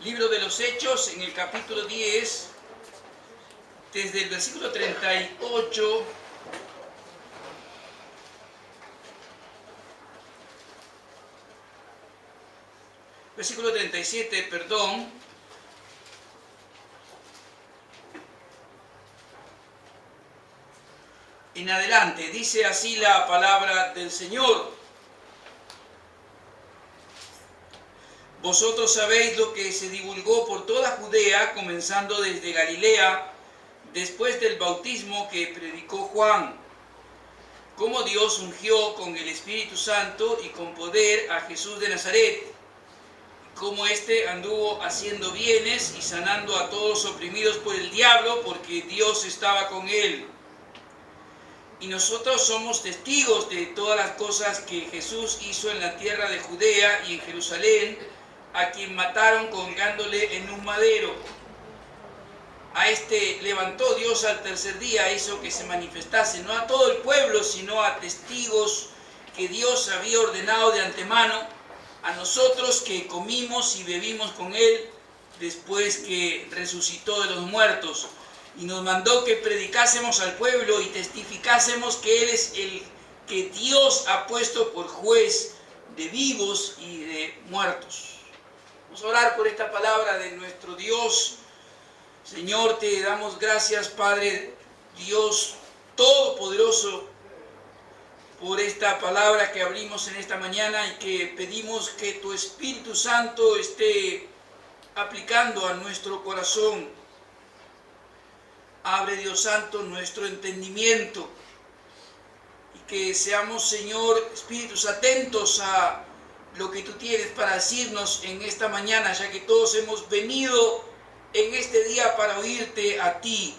Libro de los Hechos, en el capítulo 10, desde el versículo 38, versículo 37, perdón, en adelante, dice así la palabra del Señor. Vosotros sabéis lo que se divulgó por toda Judea, comenzando desde Galilea, después del bautismo que predicó Juan, cómo Dios ungió con el Espíritu Santo y con poder a Jesús de Nazaret, cómo éste anduvo haciendo bienes y sanando a todos oprimidos por el diablo, porque Dios estaba con él. Y nosotros somos testigos de todas las cosas que Jesús hizo en la tierra de Judea y en Jerusalén, a quien mataron colgándole en un madero. A este levantó Dios al tercer día, hizo que se manifestase no a todo el pueblo, sino a testigos que Dios había ordenado de antemano, a nosotros que comimos y bebimos con él después que resucitó de los muertos. Y nos mandó que predicásemos al pueblo y testificásemos que él es el que Dios ha puesto por juez de vivos y de muertos. Vamos a orar por esta palabra de nuestro Dios. Señor, te damos gracias, Padre Dios Todopoderoso, por esta palabra que abrimos en esta mañana y que pedimos que tu Espíritu Santo esté aplicando a nuestro corazón. Abre, Dios Santo, nuestro entendimiento y que seamos, Señor, espíritus atentos a lo que tú tienes para decirnos en esta mañana, ya que todos hemos venido en este día para oírte a ti.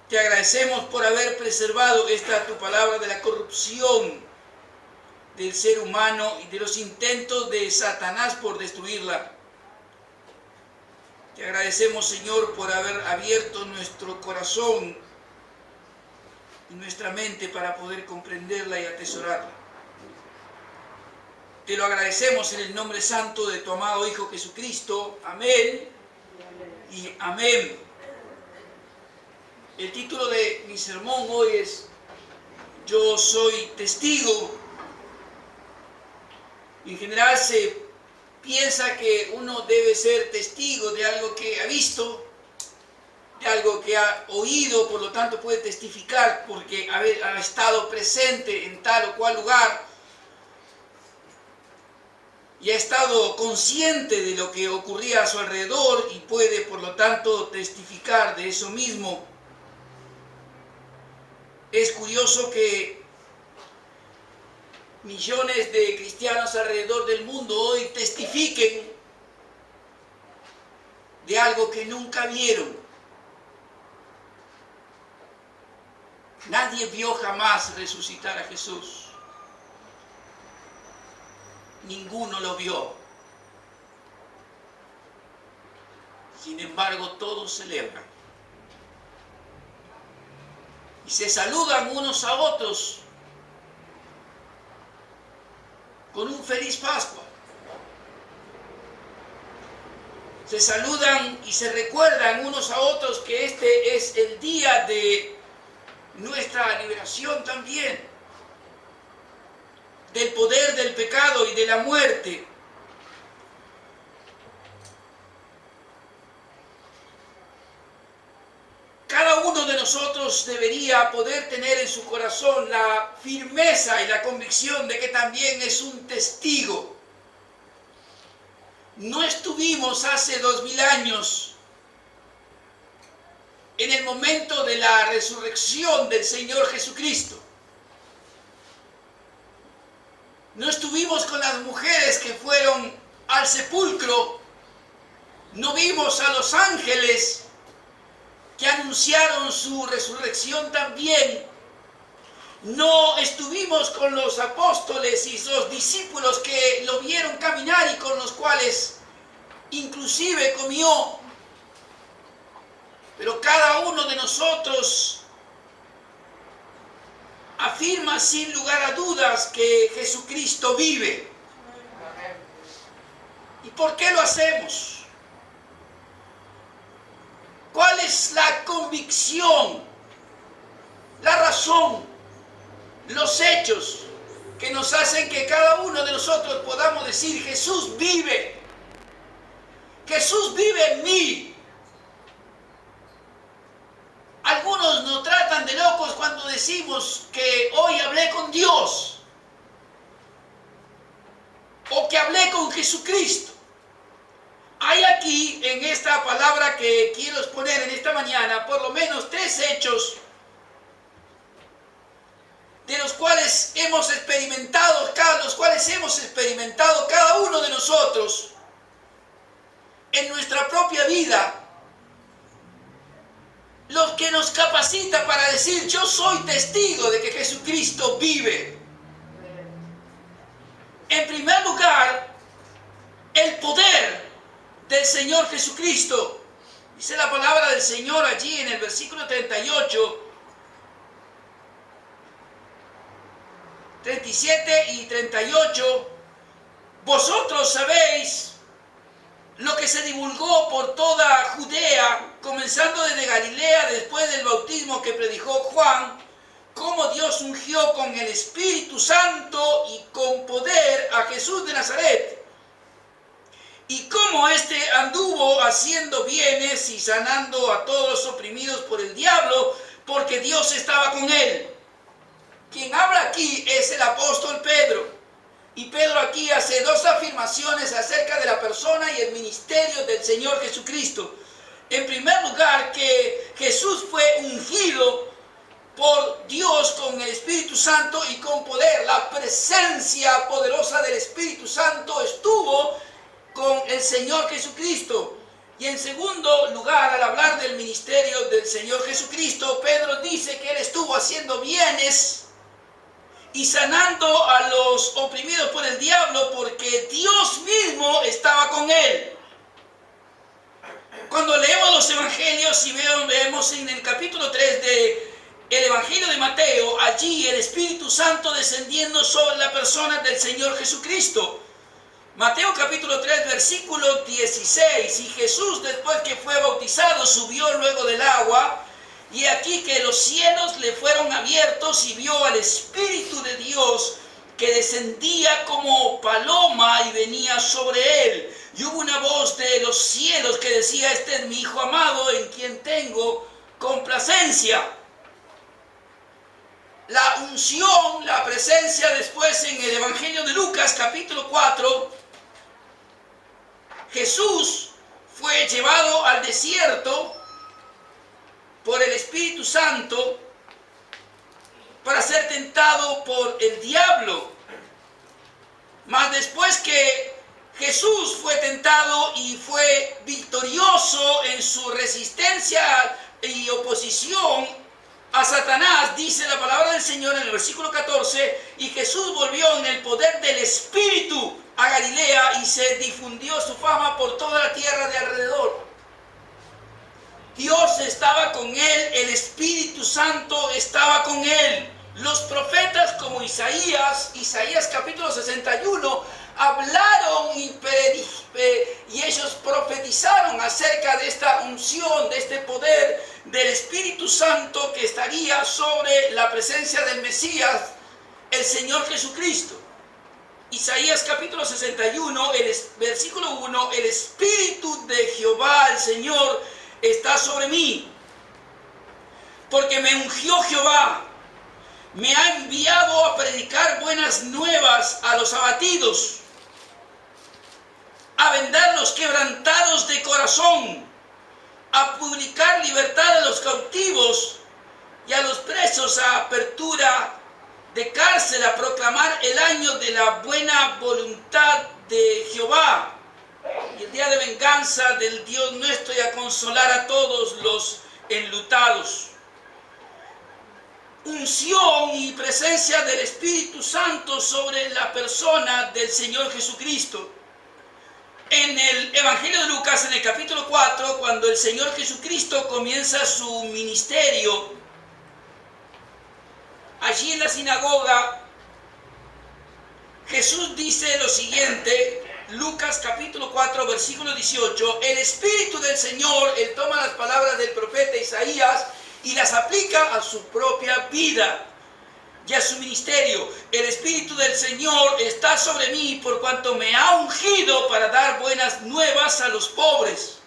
Te agradecemos por haber preservado esta tu palabra de la corrupción del ser humano y de los intentos de Satanás por destruirla. Te agradecemos, Señor, por haber abierto nuestro corazón y nuestra mente para poder comprenderla y atesorarla. Te lo agradecemos en el nombre santo de tu amado Hijo Jesucristo. Amén y amén. El título de mi sermón hoy es Yo soy testigo. En general se piensa que uno debe ser testigo de algo que ha visto, de algo que ha oído, por lo tanto puede testificar porque ha estado presente en tal o cual lugar y ha estado consciente de lo que ocurría a su alrededor y puede, por lo tanto, testificar de eso mismo. Es curioso que millones de cristianos alrededor del mundo hoy testifiquen de algo que nunca vieron. Nadie vio jamás resucitar a Jesús. Ninguno lo vio. Sin embargo, todos celebran. Y se saludan unos a otros con un feliz Pascua. Se saludan y se recuerdan unos a otros que este es el día de nuestra liberación también, del poder del pecado y de la muerte. Cada uno de nosotros debería poder tener en su corazón la firmeza y la convicción de que también es un testigo. No estuvimos hace 2000 años en el momento de la resurrección del Señor Jesucristo. No estuvimos con las mujeres que fueron al sepulcro. No vimos a los ángeles que anunciaron su resurrección también. No estuvimos con los apóstoles y los discípulos que lo vieron caminar y con los cuales inclusive comió. Pero cada uno de nosotros afirma sin lugar a dudas que Jesucristo vive. ¿Y por qué lo hacemos? ¿Cuál es la convicción, la razón, los hechos que nos hacen que cada uno de nosotros podamos decir: Jesús vive, Jesús vive en mí? Algunos nos tratan de locos cuando decimos que hoy hablé con Dios o que hablé con Jesucristo. Hay aquí en esta palabra que quiero exponer en esta mañana por lo menos 3 hechos de los cuales hemos experimentado cada uno de nosotros en nuestra propia vida, los que nos capacita para decir: yo soy testigo de que Jesucristo vive. En primer lugar, el poder del Señor Jesucristo. Dice la palabra del Señor allí en el versículo 38, 37 y 38. Vosotros sabéis lo que se divulgó por toda Judea, comenzando desde Galilea, después del bautismo que predicó Juan, cómo Dios ungió con el Espíritu Santo y con poder a Jesús de Nazaret, y cómo éste anduvo haciendo bienes y sanando a todos los oprimidos por el diablo, porque Dios estaba con él. Quien habla aquí es el apóstol Pedro. Y Pedro aquí hace 2 afirmaciones acerca de la persona y el ministerio del Señor Jesucristo. En primer lugar, que Jesús fue ungido por Dios con el Espíritu Santo y con poder. La presencia poderosa del Espíritu Santo estuvo con el Señor Jesucristo. Y en segundo lugar, al hablar del ministerio del Señor Jesucristo, Pedro dice que él estuvo haciendo bienes y sanando a los oprimidos por el diablo, porque Dios mismo estaba con él. Cuando leemos los evangelios y vemos en el capítulo 3 del Evangelio de Mateo, allí el Espíritu Santo descendiendo sobre la persona del Señor Jesucristo. Mateo capítulo 3 versículo 16: y Jesús, después que fue bautizado, subió luego del agua, y aquí que los cielos le fueron abiertos, y vio al Espíritu de Dios que descendía como paloma y venía sobre él. Y hubo una voz de los cielos que decía: este es mi Hijo amado, en quien tengo complacencia. La unción, la presencia después en el Evangelio de Lucas capítulo 4, Jesús fue llevado al desierto por el Espíritu Santo para ser tentado por el diablo. Mas después que Jesús fue tentado y fue victorioso en su resistencia y oposición a Satanás, dice la palabra del Señor en el versículo 14: y Jesús volvió en el poder del Espíritu a Galilea, y se difundió su fama por toda la tierra de alrededor. Dios estaba con él, el Espíritu Santo estaba con él. Los profetas como Isaías capítulo 61, hablaron y ellos profetizaron acerca de esta unción, de este poder del Espíritu Santo que estaría sobre la presencia del Mesías, el Señor Jesucristo. Isaías capítulo 61, versículo 1: el Espíritu de Jehová, el Señor, está sobre mí, porque me ungió Jehová, me ha enviado a predicar buenas nuevas a los abatidos, a vendar los quebrantados de corazón, a publicar libertad a los cautivos y a los presos a apertura de cárcel, a proclamar el año de la buena voluntad de Jehová y el día de venganza del Dios nuestro, y a consolar a todos los enlutados. Unción y presencia del Espíritu Santo sobre la persona del Señor Jesucristo. En el Evangelio de Lucas, en el capítulo 4, cuando el Señor Jesucristo comienza su ministerio, allí en la sinagoga, Jesús dice lo siguiente: Lucas capítulo 4, versículo 18, el Espíritu del Señor, Él toma las palabras del profeta Isaías y las aplica a su propia vida y a su ministerio. El Espíritu del Señor está sobre mí por cuanto me ha ungido para dar buenas nuevas a los pobres.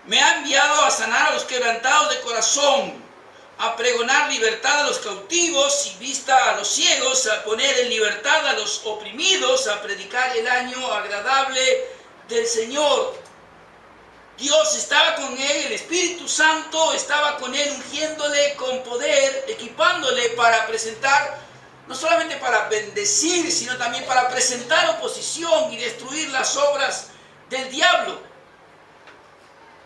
Me ha enviado a sanar a los quebrantados de corazón, a pregonar libertad a los cautivos y vista a los ciegos, a poner en libertad a los oprimidos, a predicar el año agradable del Señor. Dios estaba con él, el Espíritu Santo estaba con él, ungiéndole con poder, equipándole para presentar, no solamente para bendecir, sino también para presentar oposición y destruir las obras del diablo.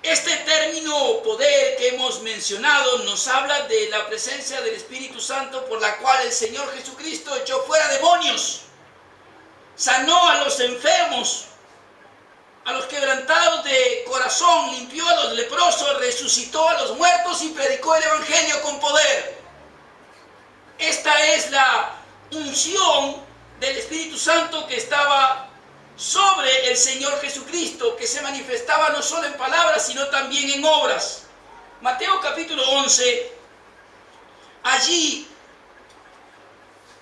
Este término poder que hemos mencionado nos habla de la presencia del Espíritu Santo por la cual el Señor Jesucristo echó fuera demonios, sanó a los enfermos, a los quebrantados de corazón, limpió a los leprosos, resucitó a los muertos y predicó el Evangelio con poder. Esta es la unción del Espíritu Santo que estaba sobre el Señor Jesucristo, que se manifestaba no solo en palabras, sino también en obras. Mateo capítulo 11, allí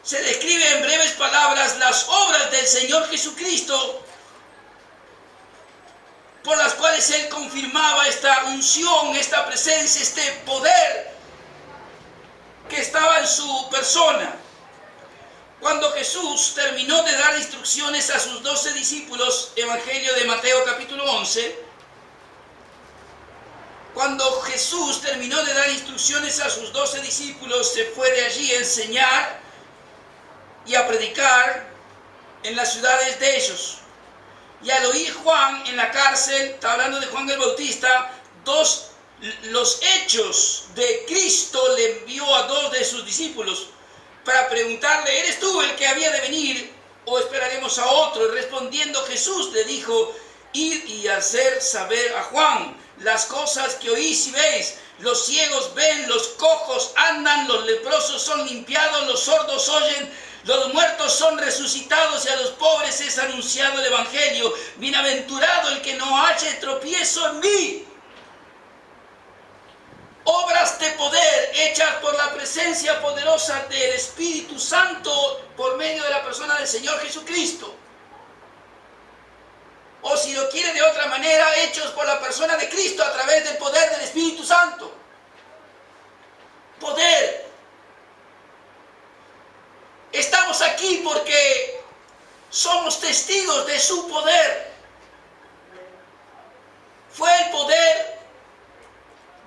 se describe en breves palabras las obras del Señor Jesucristo, por las cuales Él confirmaba esta unción, esta presencia, este poder que estaba en su persona. Cuando Jesús terminó de dar instrucciones a sus 12 discípulos, Evangelio de Mateo capítulo 11, cuando Jesús terminó de dar instrucciones a sus 12 discípulos, se fue de allí a enseñar y a predicar en las ciudades de ellos. Y al oír Juan en la cárcel, está hablando de Juan el Bautista, los hechos de Cristo le envió a 2 de sus discípulos para preguntarle, ¿eres tú el que había de venir o esperaremos a otro? Y respondiendo Jesús le dijo, id y hacer saber a Juan las cosas que oís y veis. Los ciegos ven, los cojos andan, los leprosos son limpiados, los sordos oyen, los muertos son resucitados y a los pobres es anunciado el Evangelio. Bienaventurado el que no halle tropiezo en mí. Obras de poder hechas por la presencia poderosa del Espíritu Santo por medio de la persona del Señor Jesucristo. O si lo quiere de otra manera, hechos por la persona de Cristo a través del poder del Espíritu Santo. Poder. Estamos aquí porque somos testigos de su poder. Fue el poder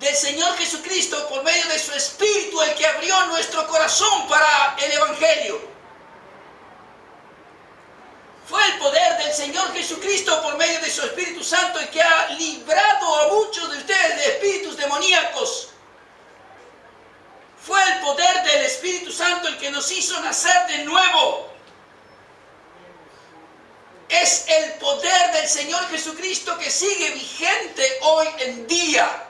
del Señor Jesucristo por medio de su Espíritu el que abrió nuestro corazón para el Evangelio. Fue el poder del Señor Jesucristo por medio de su Espíritu Santo el que ha librado a muchos de ustedes de espíritus demoníacos. Fue el poder del Espíritu Santo el que nos hizo nacer de nuevo. Es el poder del Señor Jesucristo que sigue vigente hoy en día.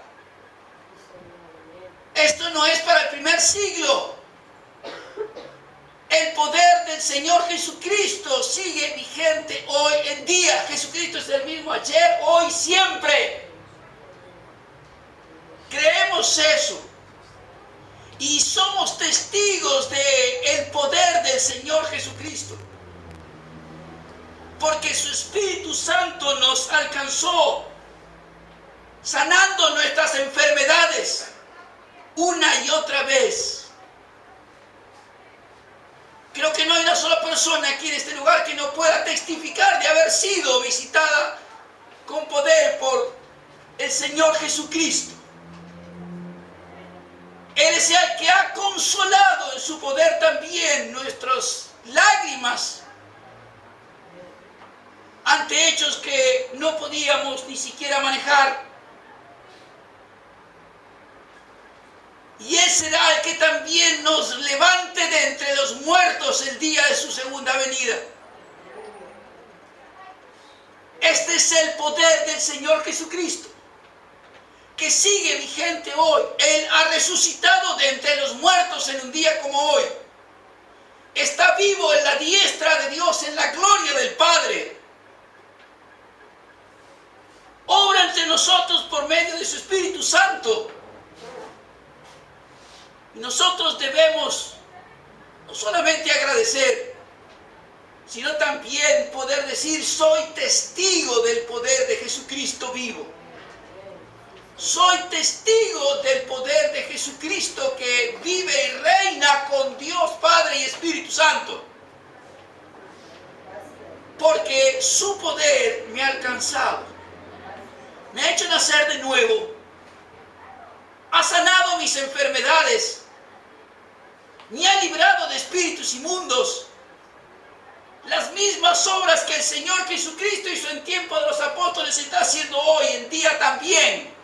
Esto no es para el primer siglo. El poder del Señor Jesucristo sigue vigente hoy en día. Jesucristo es el mismo ayer, hoy, siempre. Creemos eso. Y somos testigos del poder del Señor Jesucristo. Porque su Espíritu Santo nos alcanzó, sanando nuestras enfermedades una y otra vez. Creo que no hay una sola persona aquí en este lugar que no pueda testificar de haber sido visitada con poder por el Señor Jesucristo. Él es el que ha consolado en su poder también nuestras lágrimas ante hechos que no podíamos ni siquiera manejar. Y Él será el que también nos levante de entre los muertos el día de su segunda venida. Este es el poder del Señor Jesucristo, que sigue vigente hoy. Él ha resucitado de entre los muertos en un día como hoy. Está vivo en la diestra de Dios, en la gloria del Padre. nosotros por medio de su Espíritu Santo. Y nosotros debemos no solamente agradecer, sino también poder decir: soy testigo del poder de Jesucristo vivo. Soy testigo del poder de Jesucristo que vive y reina con Dios Padre y Espíritu Santo. Porque su poder me ha alcanzado, me ha hecho nacer de nuevo, ha sanado mis enfermedades, me ha librado de espíritus inmundos. Las mismas obras que el Señor Jesucristo hizo en tiempo de los apóstoles está haciendo hoy en día también.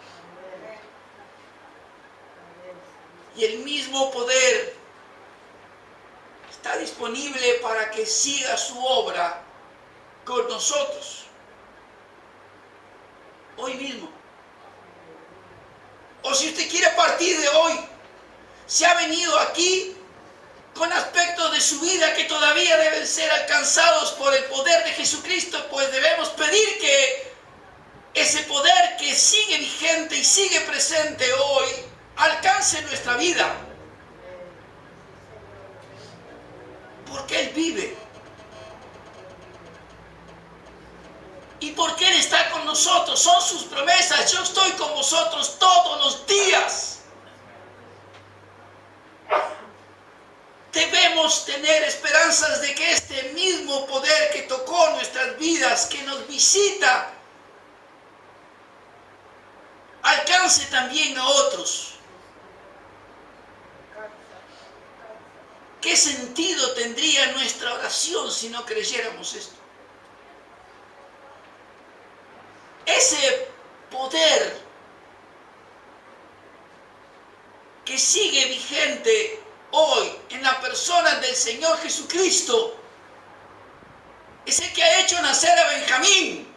Y el mismo poder está disponible para que siga su obra con nosotros. Hoy mismo. O si usted quiere, a partir de hoy, se ha venido aquí con aspectos de su vida que todavía deben ser alcanzados por el poder de Jesucristo, pues debemos pedir que ese poder que sigue vigente y sigue presente hoy alcance nuestra vida. Porque Él vive. Y porque Él está con nosotros. Son sus promesas. Yo estoy con vosotros todos los días. Debemos tener esperanzas de que este mismo poder que tocó nuestras vidas, que nos visita, alcance también a otros. ¿Qué sentido tendría nuestra oración si no creyéramos esto? Ese poder que sigue vigente hoy en la persona del Señor Jesucristo es el que ha hecho nacer a Benjamín.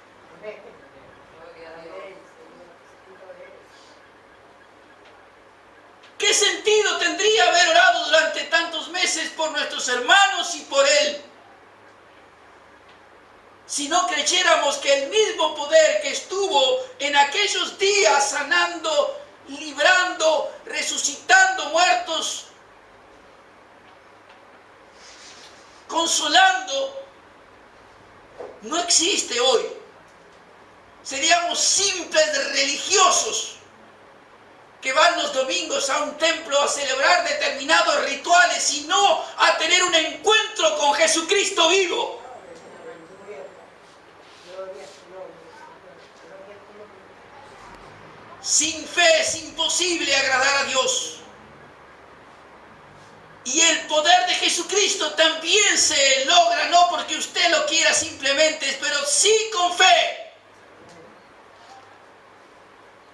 ¿Qué sentido tendría haber orado durante tantos meses por nuestros hermanos y por Él si no creyéramos que el mismo poder que estuvo en aquellos días sanando, librando, resucitando muertos, consolando, no existe hoy? Seríamos simples religiosos que van los domingos a un templo a celebrar determinados rituales y no a tener un encuentro con Jesucristo vivo. Sin fe es imposible agradar a Dios. Y el poder de Jesucristo también se logra, no porque usted lo quiera simplemente, pero sí con fe.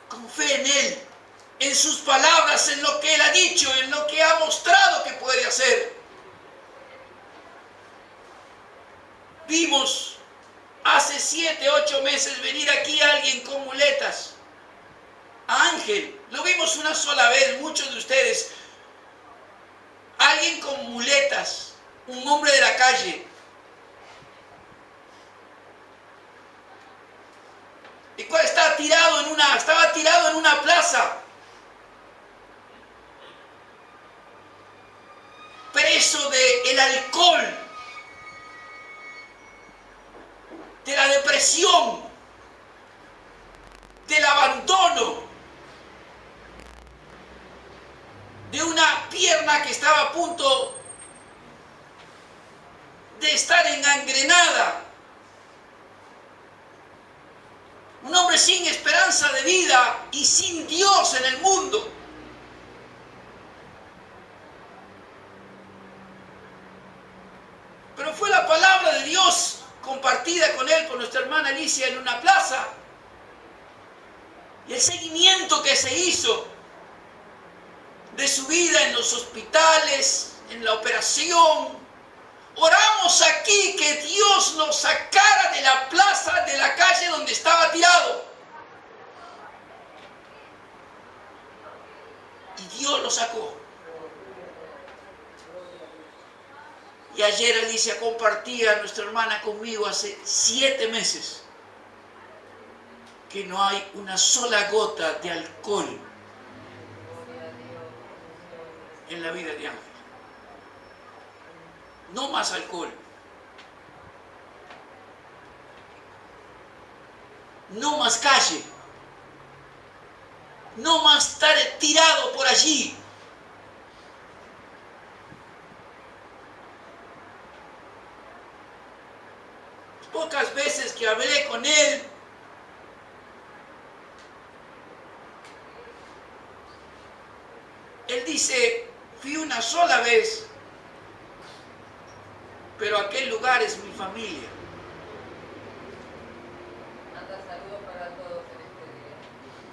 Con fe en Él, en sus palabras, en lo que Él ha dicho, en lo que ha mostrado que puede hacer. Vimos hace 7, 8 meses venir aquí a alguien con muletas. A Ángel, lo vimos una sola vez, muchos de ustedes. Alguien con muletas, un hombre de la calle. El cual estaba tirado en una plaza. Preso del alcohol, de la depresión, del abandono, de una pierna que estaba a punto de estar engangrenada. Un hombre sin esperanza de vida y sin Dios en el mundo. Pero fue la palabra de Dios compartida con él, con nuestra hermana Alicia, en una plaza. Y el seguimiento que se hizo de su vida en los hospitales, en la operación. Oramos aquí que Dios lo sacara de la plaza, de la calle donde estaba tirado. Y Dios lo sacó. Y ayer Alicia compartía, nuestra hermana, conmigo hace 7 meses. que no hay una sola gota de alcohol en la vida de Ángel. No más alcohol. No más calle. No más estar tirado por allí. Pocas veces que hablé con él, él dice, fui una sola vez, pero aquel lugar es mi familia. Manda saludos para todos en este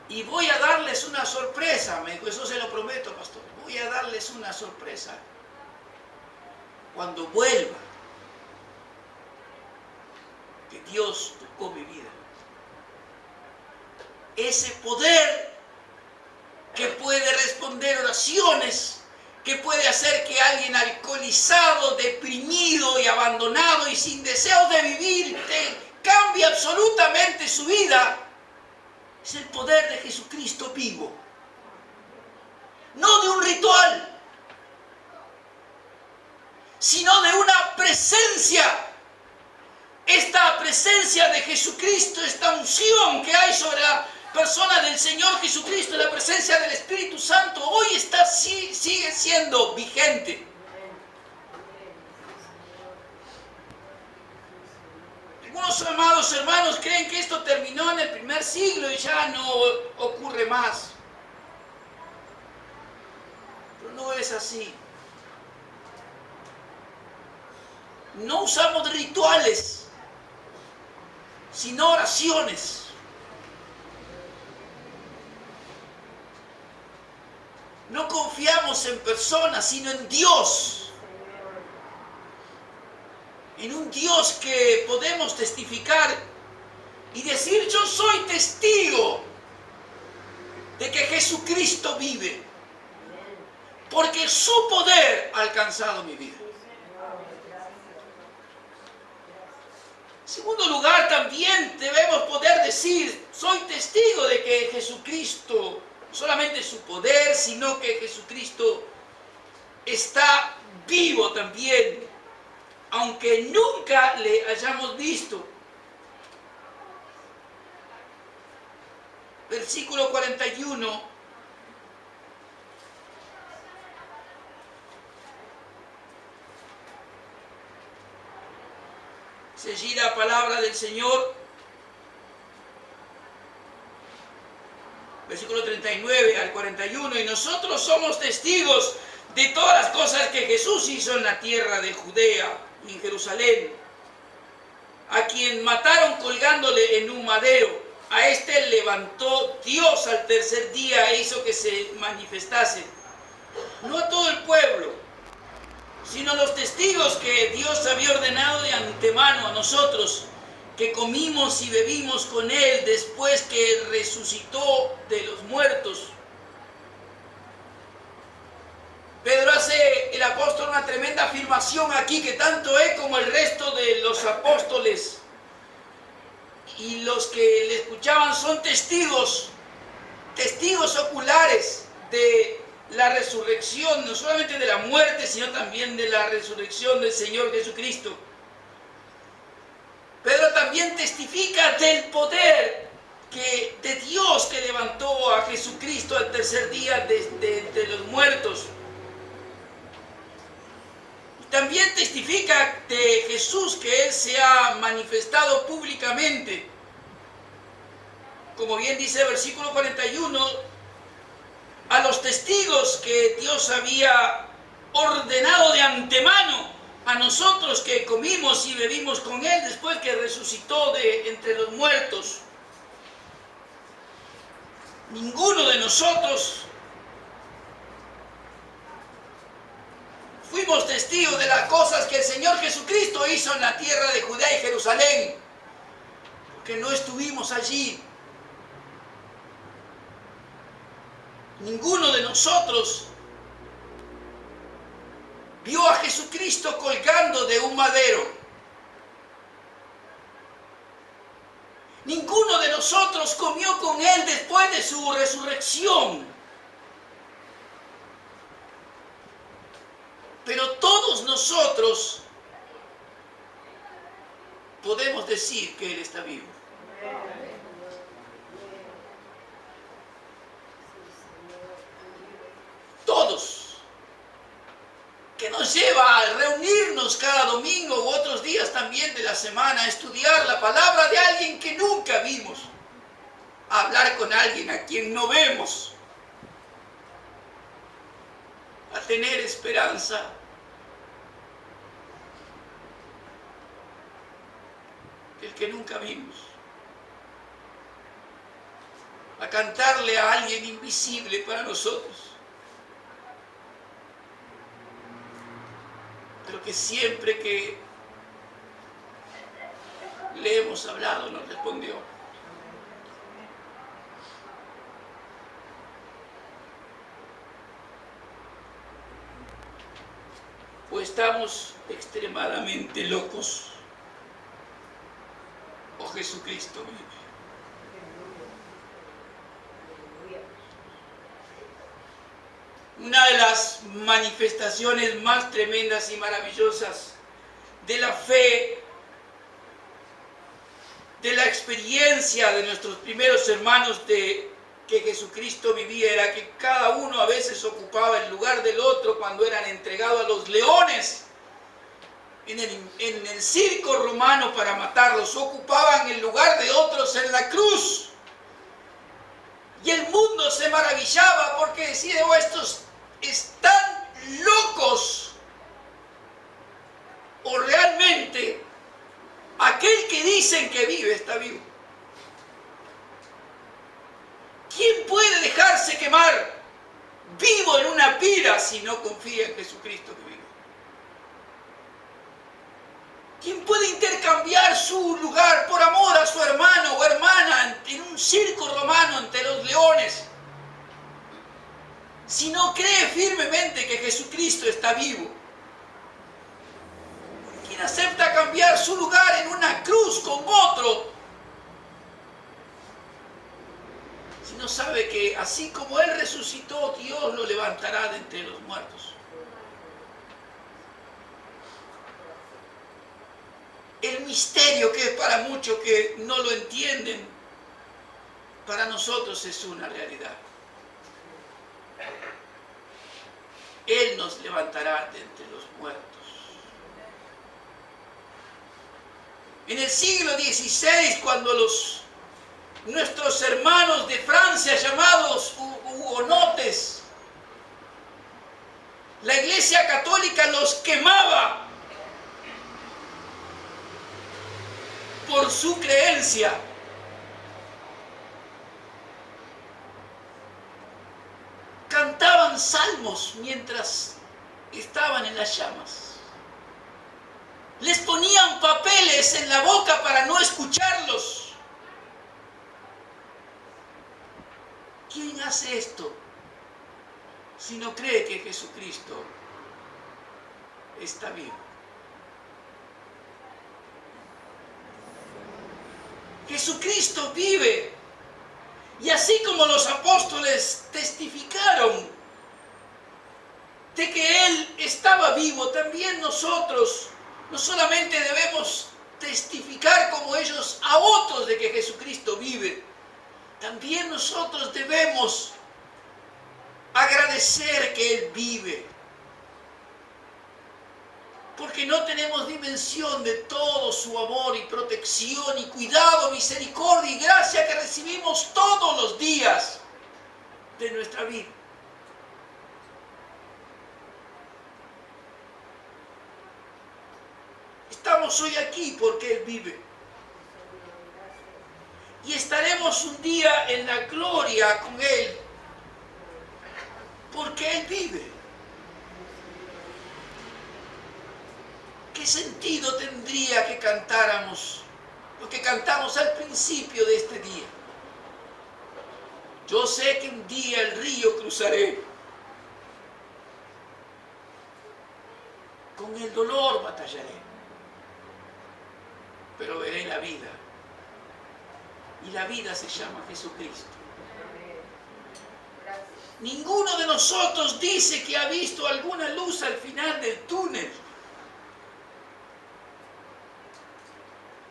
día. Y voy a darles una sorpresa, me dijo, eso se lo prometo, pastor. Voy a darles una sorpresa. Cuando vuelva, que Dios tocó mi vida. Ese poder que puede responder oraciones, que puede hacer que alguien alcoholizado, deprimido y abandonado y sin deseos de vivir, cambie absolutamente su vida. Es el poder de Jesucristo vivo. No de un ritual, sino de una presencia. Esta presencia de Jesucristo, esta unción que hay sobre la persona del Señor Jesucristo, la presencia del Espíritu Santo, hoy sigue siendo vigente. Algunos amados hermanos creen que esto terminó en el primer siglo y ya no ocurre más. Pero no es así. No usamos rituales, sino oraciones. No confiamos en personas, sino en Dios. En un Dios que podemos testificar y decir, yo soy testigo de que Jesucristo vive, porque su poder ha alcanzado mi vida. En segundo lugar, también debemos poder decir, soy testigo de que Jesucristo, no solamente su poder, sino que Jesucristo está vivo también, aunque nunca le hayamos visto. Versículo 41. Se allí la palabra del Señor. Versículo 39 al 41. Y nosotros somos testigos de todas las cosas que Jesús hizo en la tierra de Judea y en Jerusalén, a quien mataron colgándole en un madero. A este levantó Dios al tercer día e hizo que se manifestase, no a todo el pueblo, sino los testigos que Dios había ordenado de antemano a nosotros, que comimos y bebimos con Él después que resucitó de los muertos. Pedro hace, el apóstol, una tremenda afirmación aquí, que tanto él como el resto de los apóstoles y los que le escuchaban son testigos oculares de la resurrección, no solamente de la muerte, sino también de la resurrección del Señor Jesucristo. Pedro también testifica del poder de Dios que levantó a Jesucristo al tercer día de los muertos. También testifica de Jesús que Él se ha manifestado públicamente. Como bien dice el versículo 41, a los testigos que Dios había ordenado de antemano a nosotros que comimos y bebimos con Él después que resucitó de entre los muertos. Ninguno de nosotros fuimos testigos de las cosas que el Señor Jesucristo hizo en la tierra de Judea y Jerusalén, porque no estuvimos allí. Ninguno de nosotros vio a Jesucristo colgando de un madero. Ninguno de nosotros comió con Él después de su resurrección. Pero todos nosotros podemos decir que Él está vivo. Todos. Que nos lleva a reunirnos cada domingo u otros días también de la semana a estudiar la palabra de alguien que nunca vimos, a hablar con alguien a quien no vemos, a tener esperanza. El que nunca vimos, a cantarle a alguien invisible para nosotros, pero que siempre que le hemos hablado nos respondió. O estamos extremadamente locos, o Jesucristo vive. Una de las manifestaciones más tremendas y maravillosas de la fe, de la experiencia de nuestros primeros hermanos de que Jesucristo vivía, era que cada uno a veces ocupaba el lugar del otro cuando eran entregados a los leones en el circo romano para matarlos. Ocupaban el lugar de otros en la cruz. Y el mundo se maravillaba porque decía: oh, estos están locos. O realmente aquel que dicen que vive está vivo. ¿Quién puede dejarse quemar vivo en una pira si no confía en Jesucristo que vive? ¿Quién puede intercambiar su lugar por amor a su hermano o hermana en un circo romano ante los leones si no cree firmemente que Jesucristo está vivo? ¿Quién acepta cambiar su lugar en una cruz con otro si no sabe que así como Él resucitó, Dios lo levantará de entre los muertos? El misterio que es para muchos que no lo entienden, para nosotros es una realidad. Él nos levantará de entre los muertos. En el siglo XVI, cuando nuestros hermanos de Francia, llamados hugonotes, la Iglesia Católica los quemaba por su creencia. Cantaban salmos mientras estaban en las llamas. Les ponían papeles en la boca para no escucharlos. ¿Quién hace esto si no cree que Jesucristo está vivo? Jesucristo vive. Y así como los apóstoles testificaron de que Él estaba vivo, también nosotros no solamente debemos testificar como ellos a otros de que Jesucristo vive, también nosotros debemos agradecer que Él vive. Porque no tenemos dimensión de todo su amor y protección y cuidado, misericordia y gracia que recibimos todos los días de nuestra vida. Estamos hoy aquí porque Él vive. Y estaremos un día en la gloria con Él porque Él vive. ¿Qué sentido tendría que cantáramos lo que cantamos al principio de este día? Yo sé que un día el río cruzaré. Con el dolor batallaré, pero veré la vida. Y la vida se llama Jesucristo. Gracias. Ninguno de nosotros dice que ha visto alguna luz al final del túnel.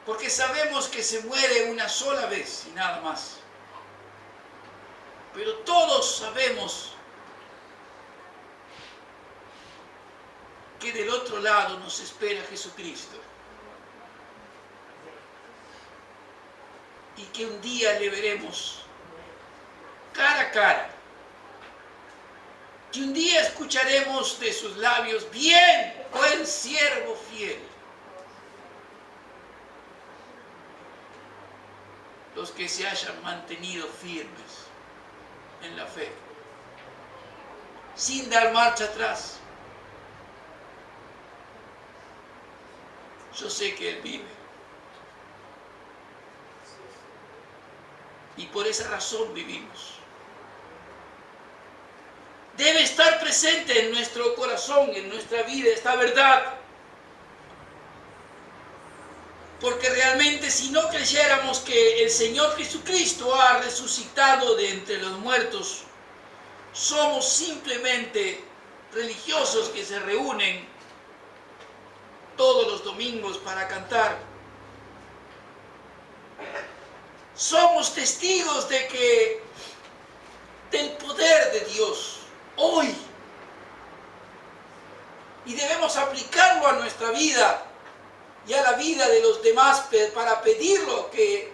Porque sabemos que se muere una sola vez y nada más. Pero todos sabemos que del otro lado nos espera Jesucristo. Y que un día le veremos cara a cara. Que un día escucharemos de sus labios: bien, buen siervo fiel. Los que se hayan mantenido firmes en la fe, sin dar marcha atrás. Yo sé que Él vive. Y por esa razón vivimos. Debe estar presente en nuestro corazón, en nuestra vida, esta verdad. Porque realmente si no creyéramos que el Señor Jesucristo ha resucitado de entre los muertos, somos simplemente religiosos que se reúnen todos los domingos para cantar. Somos testigos del poder de Dios hoy. Y debemos aplicarlo a nuestra vida y a la vida de los demás para pedirlo que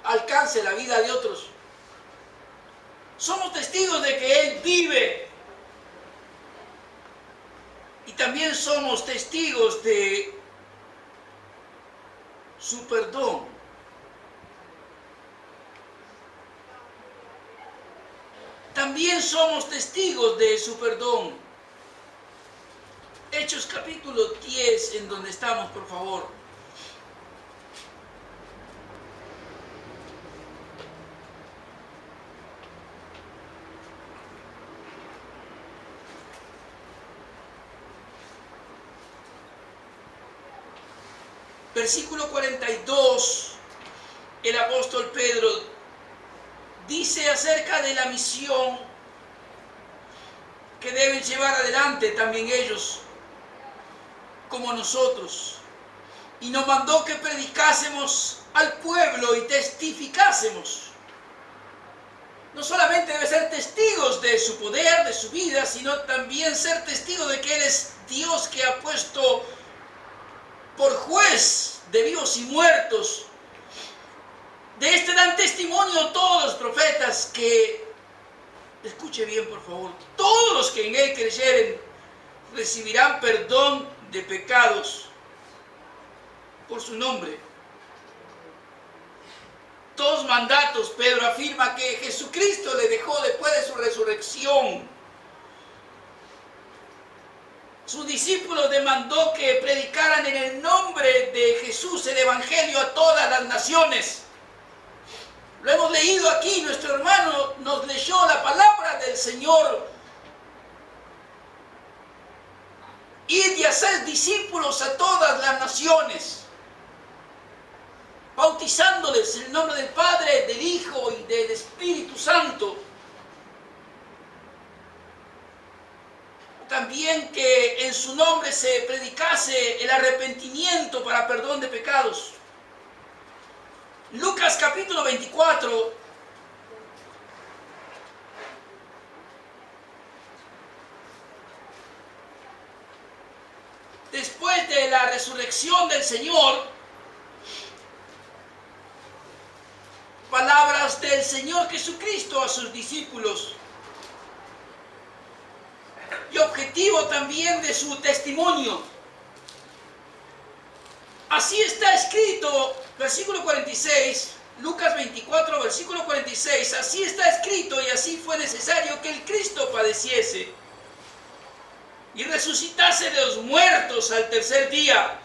alcance la vida de otros. Somos testigos de que Él vive. Y también somos testigos de su perdón. También somos testigos de su perdón. Hechos capítulo 10, en donde estamos, por favor. Versículo 42, el apóstol Pedro dice acerca de la misión que deben llevar adelante también ellos, como nosotros. Y nos mandó que predicásemos al pueblo y testificásemos. No solamente debe ser testigos de su poder, de su vida, sino también ser testigos de que Él es Dios que ha puesto por juez de vivos y muertos. De este dan testimonio todos los profetas que, escuche bien por favor, todos los que en Él creyeren recibirán perdón de pecados por su nombre. Dos mandatos Pedro afirma que Jesucristo le dejó después de su resurrección. Sus discípulos demandó que predicaran en el nombre de Jesús el Evangelio a todas las naciones. Lo hemos leído aquí, nuestro hermano nos leyó la palabra del Señor. Id y haced discípulos a todas las naciones, bautizándoles en el nombre del Padre, del Hijo y del Espíritu Santo. También que en su nombre se predicase el arrepentimiento para perdón de pecados. Lucas capítulo 24, después de la resurrección del Señor, palabras del Señor Jesucristo a sus discípulos y objetivo también de su testimonio. Así está escrito, versículo 46, Lucas 24, versículo 46, así está escrito y así fue necesario que el Cristo padeciese y resucitase de los muertos al tercer día,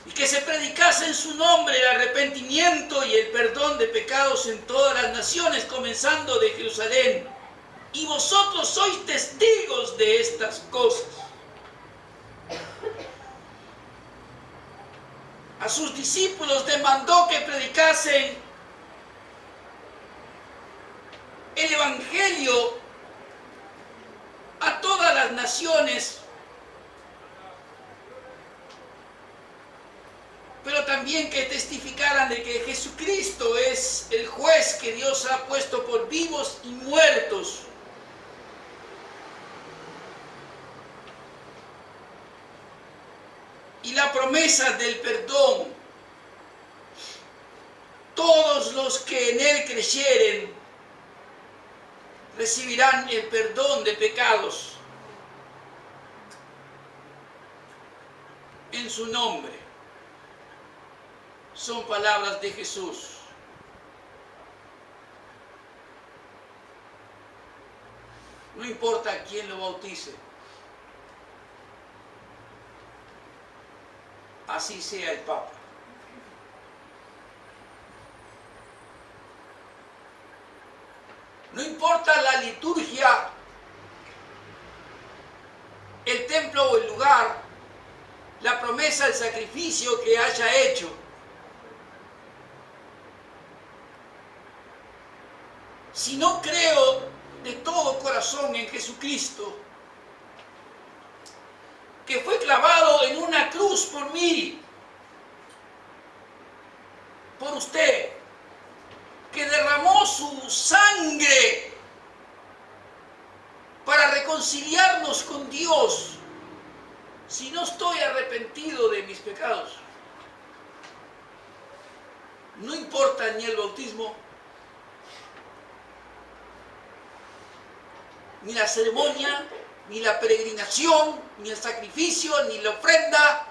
y que se predicase en su nombre el arrepentimiento y el perdón de pecados en todas las naciones, comenzando de Jerusalén. Y vosotros sois testigos de estas cosas. A sus discípulos demandó que predicasen el Evangelio a todas las naciones, pero también que testificaran de que Jesucristo es el juez que Dios ha puesto por vivos y muertos. Y la promesa del perdón. Todos los que en Él creyeren recibirán el perdón de pecados en su nombre. Son palabras de Jesús. No importa quién lo bautice. Así sea el Papa. No importa la liturgia, el templo o el lugar, la promesa, el sacrificio que haya hecho. Si no creo de todo corazón en Jesucristo, que fue clavado en una cruz por mí, por usted, que derramó su sangre para reconciliarnos con Dios, si no estoy arrepentido de mis pecados, no importa ni el bautismo, ni la ceremonia, ni la peregrinación, ni el sacrificio, ni la ofrenda,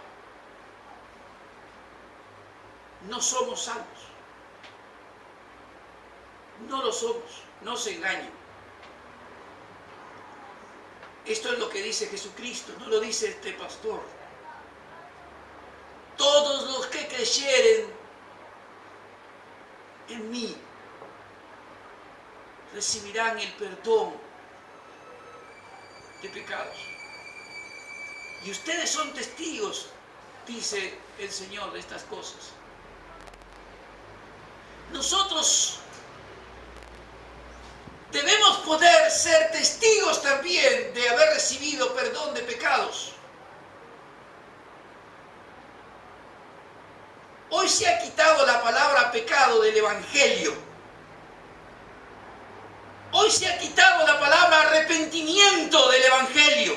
no somos salvos. No lo somos, no se engañen. Esto es lo que dice Jesucristo, no lo dice este pastor. Todos los que creyeren en mí recibirán el perdón de pecados. Y ustedes son testigos, dice el Señor, de estas cosas. Nosotros debemos poder ser testigos también de haber recibido perdón de pecados. Hoy se ha quitado la palabra pecado del Evangelio. Hoy se ha quitado la palabra arrepentimiento del Evangelio.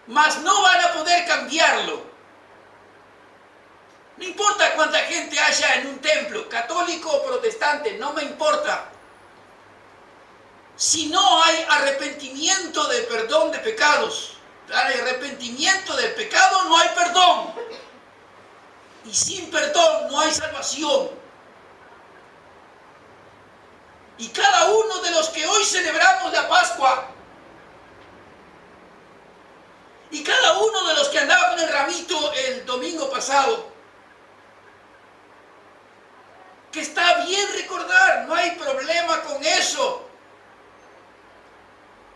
Mas no van a poder cambiarlo. No importa cuánta gente haya en un templo, católico o protestante, no me importa. Si no hay arrepentimiento de perdón de pecados, hay arrepentimiento del pecado, no hay perdón. Y sin perdón no hay salvación. Y cada uno de los que hoy celebramos la Pascua, y cada uno de los que andaba con el ramito el domingo pasado, que está bien recordar, no hay problema con eso.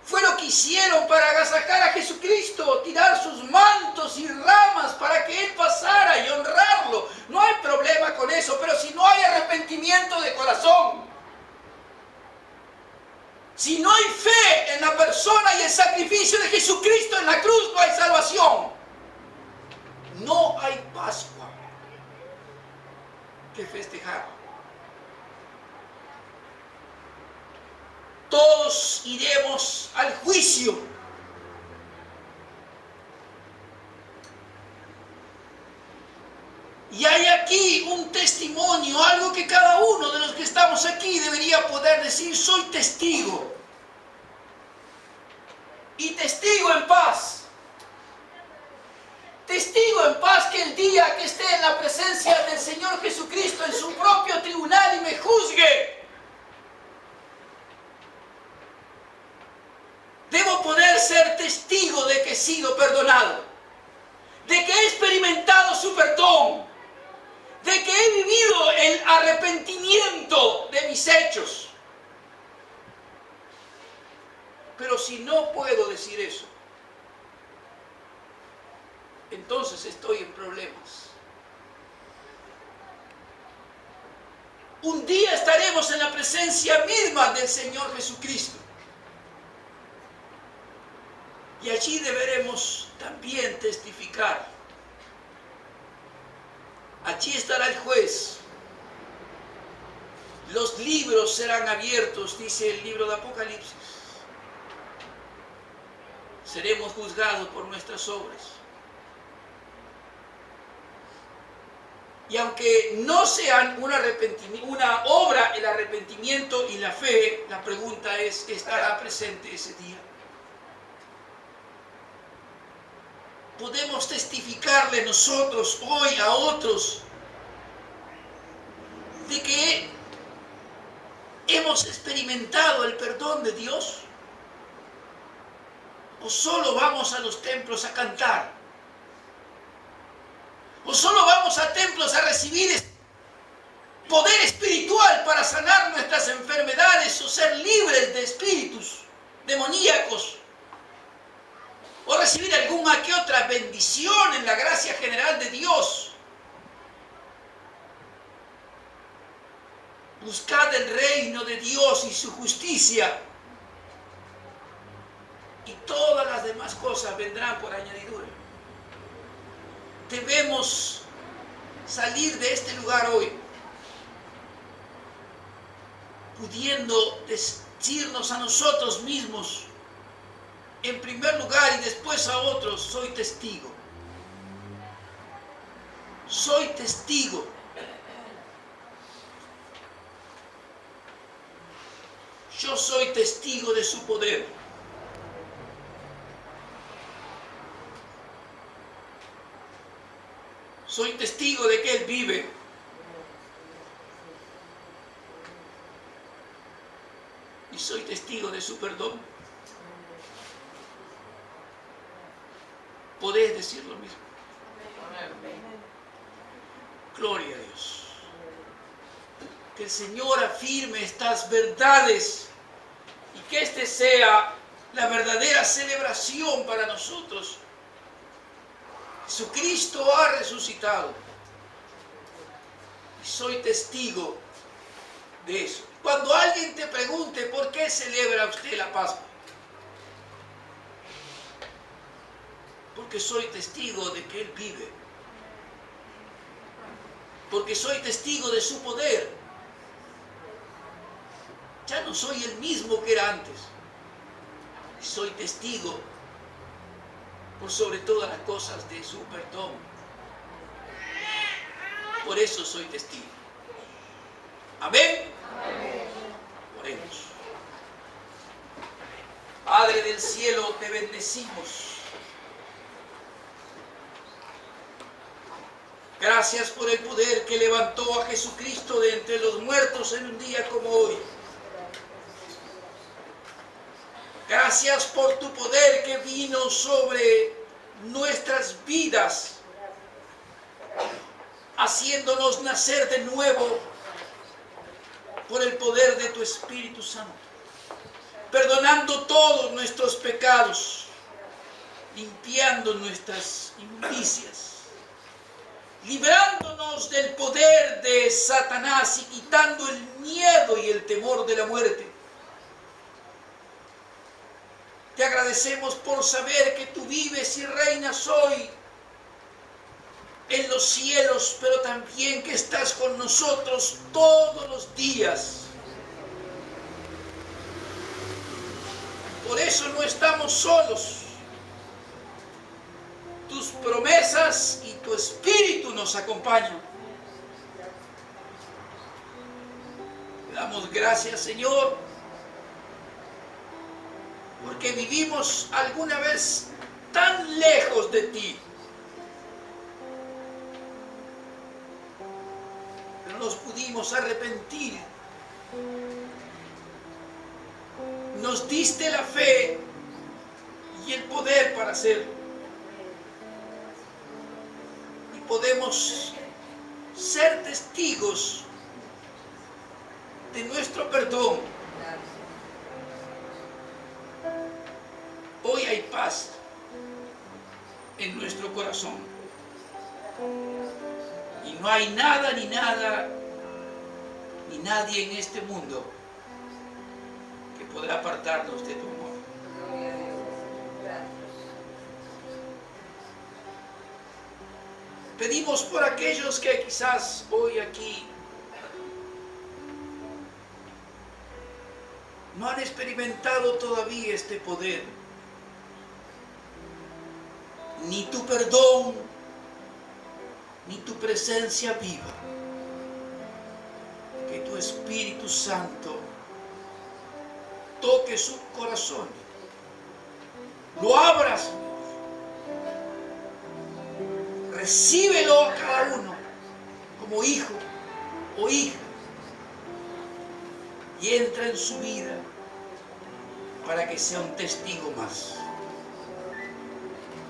Fue lo que hicieron para agasajar a Jesucristo, tirar sus mantos y ramas para que Él pasara y honrarlo. No hay problema con eso, pero si no hay arrepentimiento de corazón, si no hay fe en la persona y el sacrificio de Jesucristo en la cruz, no hay salvación. No hay Pascua que festejar. Todos iremos al juicio. Y hay aquí un testimonio, algo que cada uno de los que estamos aquí debería poder decir: soy testigo. Y testigo en paz. Testigo en paz que el día que esté en la presencia del Señor Jesucristo en su propio tribunal y me juzgue, debo poder ser testigo de que he sido perdonado, de que he experimentado su perdón, de que he vivido el arrepentimiento de mis hechos. Pero si no puedo decir eso, entonces estoy en problemas. un día estaremos en la presencia misma del Señor Jesucristo. Y allí deberemos también testificar. Allí estará el juez. Los libros serán abiertos, dice el libro de Apocalipsis. Seremos juzgados por nuestras obras. Y aunque no sean una obra el arrepentimiento y la fe, la pregunta es, ¿estará presente ese día? Podemos testificarle nosotros hoy a otros de que hemos experimentado el perdón de Dios. ¿O solo vamos a los templos a cantar? ¿O solo vamos a templos a recibir poder espiritual para sanar nuestras enfermedades o ser libres de espíritus demoníacos? ¿O recibir alguna que otra bendición en la gracia general de Dios? Buscad el reino de Dios y su justicia, y todas las demás cosas vendrán por añadidura. Debemos salir de este lugar hoy pudiendo decirnos a nosotros mismos, en primer lugar y después a otros: soy testigo. Soy testigo. Yo soy testigo de su poder. Soy testigo de que Él vive. Y soy testigo de su perdón. ¿Podés decir lo mismo? Gloria a Dios. Que el Señor afirme estas verdades y que este sea la verdadera celebración para nosotros. Jesucristo ha resucitado y soy testigo de eso. Cuando alguien te pregunte por qué celebra usted la Pascua, porque soy testigo de que Él vive, porque soy testigo de su poder. Ya no soy el mismo que era antes. Soy testigo, por sobre todas las cosas, de su perdón. Por eso soy testigo. Amén. Amén. Oremos. Padre del cielo, te bendecimos. Gracias por el poder que levantó a Jesucristo de entre los muertos en un día como hoy. Gracias por tu poder que vino sobre nuestras vidas, haciéndonos nacer de nuevo por el poder de tu Espíritu Santo, perdonando todos nuestros pecados, limpiando nuestras inmundicias, librándonos del poder de Satanás y quitando el miedo y el temor de la muerte. Te agradecemos por saber que tú vives y reinas hoy en los cielos, pero también que estás con nosotros todos los días. Por eso no estamos solos. Tus promesas y tu Espíritu nos acompañan. Te damos gracias, Señor, porque vivimos alguna vez tan lejos de ti, pero nos pudimos arrepentir. Nos diste la fe y el poder para hacerlo. Y podemos ser testigos de nuestro perdón. Hoy hay paz en nuestro corazón. Y no hay nada, y nadie en este mundo que podrá apartarnos de tu amor. Gloria a Dios. Gracias. Pedimos por aquellos que quizás hoy aquí no han experimentado todavía este poder, ni tu perdón, ni tu presencia viva. Que tu Espíritu Santo toque sus corazones, lo abra, Señor. Recíbelo a cada uno como hijo o hija y entra en su vida para que sea un testigo más.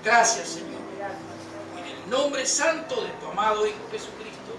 Gracias, Señor. En el nombre santo de tu amado Hijo Jesucristo.